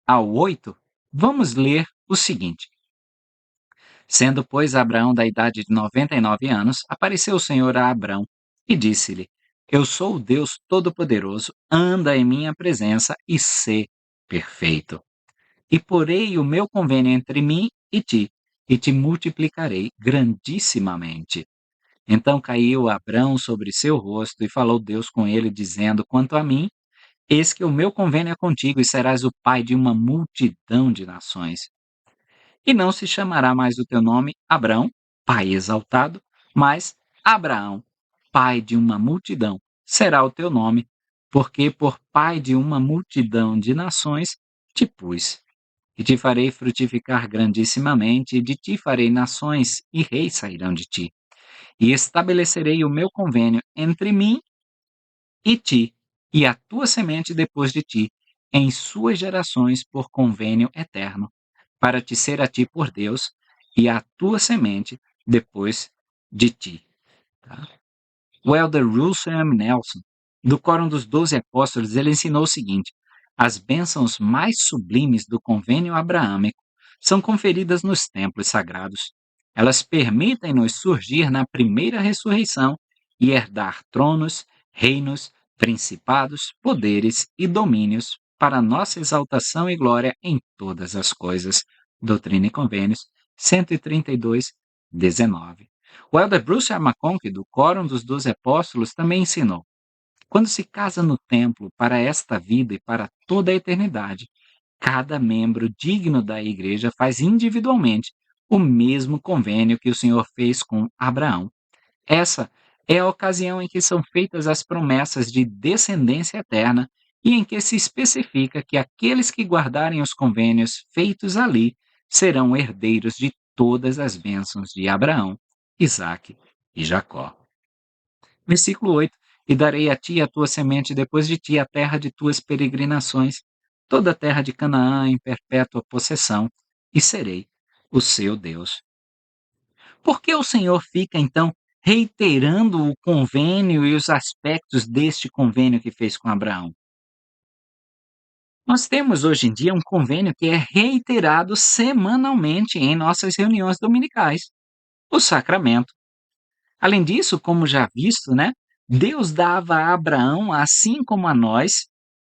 ao 8, vamos ler o seguinte: Sendo, pois, Abraão da idade de 99 anos, apareceu o Senhor a Abrão e disse-lhe: Eu sou o Deus Todo-Poderoso, anda em minha presença e sê perfeito. E porei o meu convênio entre mim e te multiplicarei grandissimamente. Então caiu Abrão sobre seu rosto e falou Deus com ele, dizendo: Quanto a mim, eis que o meu convênio é contigo e serás o pai de uma multidão de nações. E não se chamará mais o teu nome Abrão, pai exaltado, mas Abraão, pai de uma multidão, será o teu nome, porque por pai de uma multidão de nações te pus. E te farei frutificar grandissimamente, e de ti farei nações, e reis sairão de ti. E estabelecerei o meu convênio entre mim e ti, e a tua semente depois de ti, em suas gerações por convênio eterno, para te ser a ti por Deus, e a tua semente depois de ti. Tá? O elder Russell M. Nelson, do Quórum dos 12 Apóstolos, ele ensinou o seguinte: as bênçãos mais sublimes do convênio abraâmico são conferidas nos templos sagrados. Elas permitem-nos surgir na primeira ressurreição e herdar tronos, reinos, principados, poderes e domínios para nossa exaltação e glória em todas as coisas. Doutrina e Convênios, 132, 19. O elder Bruce R. McConkie, do Quórum dos 12 Apóstolos, também ensinou: quando se casa no templo para esta vida e para toda a eternidade, cada membro digno da igreja faz individualmente o mesmo convênio que o Senhor fez com Abraão. Essa é a ocasião em que são feitas as promessas de descendência eterna e em que se especifica que aqueles que guardarem os convênios feitos ali serão herdeiros de todas as bênçãos de Abraão, Isaque e Jacó. Versículo 8: E darei a ti e a tua semente depois de ti a terra de tuas peregrinações, toda a terra de Canaã em perpétua possessão, e serei o seu Deus. Por que o Senhor fica, então, reiterando o convênio e os aspectos deste convênio que fez com Abraão? Nós temos hoje em dia um convênio que é reiterado semanalmente em nossas reuniões dominicais, o sacramento. Além disso, como já visto, né, Deus dava a Abraão, assim como a nós,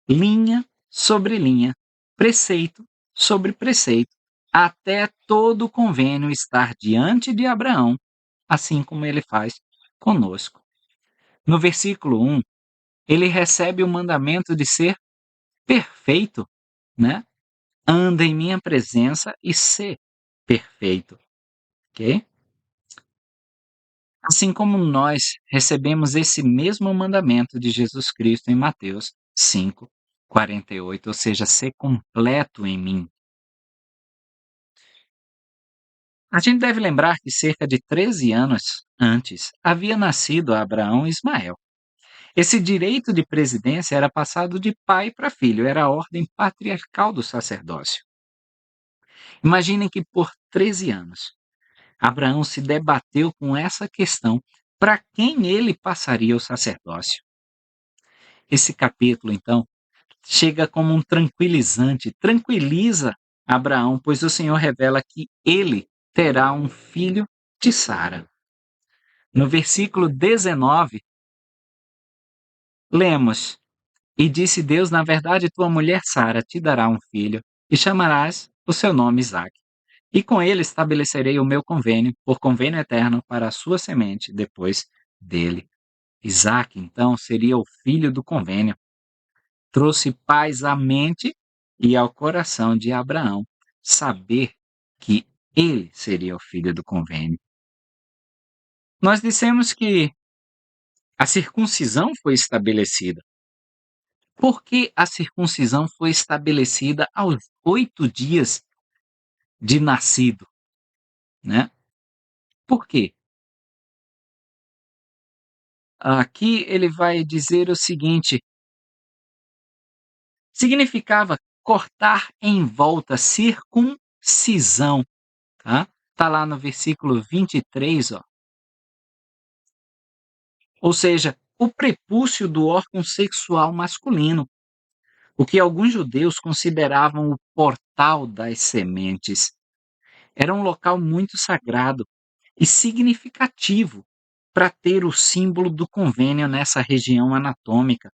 linha sobre linha, preceito sobre preceito, até todo o convênio estar diante de Abraão, assim como ele faz conosco. No versículo 1, ele recebe o mandamento de ser perfeito, né? Anda em minha presença e ser perfeito, ok? Assim como nós recebemos esse mesmo mandamento de Jesus Cristo em Mateus 5:48, ou seja, ser completo em mim. A gente deve lembrar que cerca de 13 anos antes havia nascido Abraão e Ismael. Esse direito de presidência era passado de pai para filho, era a ordem patriarcal do sacerdócio. Imaginem que por 13 anos, Abraão se debateu com essa questão: para quem ele passaria o sacerdócio? Esse capítulo, então, chega como um tranquilizante, tranquiliza Abraão, pois o Senhor revela que ele terá um filho de Sara. No versículo 19, lemos: E disse Deus: Na verdade, tua mulher Sara te dará um filho, e chamarás o seu nome Isaque. E com ele estabelecerei o meu convênio, por convênio eterno, para a sua semente depois dele. Isaque, então, seria o filho do convênio. Trouxe paz à mente e ao coração de Abraão saber que ele seria o filho do convênio. Nós dissemos que a circuncisão foi estabelecida. Por que a circuncisão foi estabelecida aos 8 dias de nascido, né? Por quê? Aqui ele vai dizer o seguinte: significava cortar em volta, circuncisão, tá? Tá lá no versículo 23, ó. Ou seja, o prepúcio do órgão sexual masculino, o que alguns judeus consideravam o portal das sementes. Era um local muito sagrado e significativo para ter o símbolo do convênio nessa região anatômica,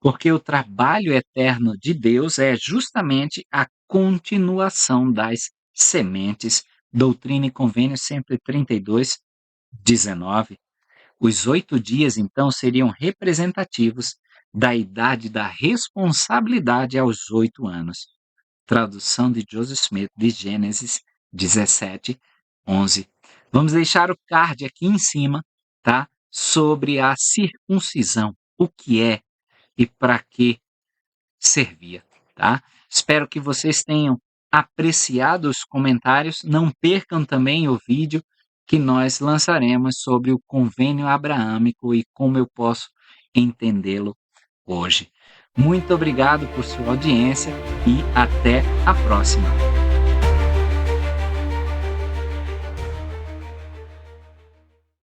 porque o trabalho eterno de Deus é justamente a continuação das sementes. Doutrina e Convênio 132, 19. Os 8 dias, então, seriam representativos da idade da responsabilidade aos 8 anos. Tradução de Joseph Smith, de Gênesis 17, 11. Vamos deixar o card aqui em cima, tá? Sobre a circuncisão, o que é e para que servia, tá? Espero que vocês tenham apreciado os comentários. Não percam também o vídeo que nós lançaremos sobre o convênio abraâmico e como eu posso entendê-lo hoje. Muito obrigado por sua audiência e até a próxima.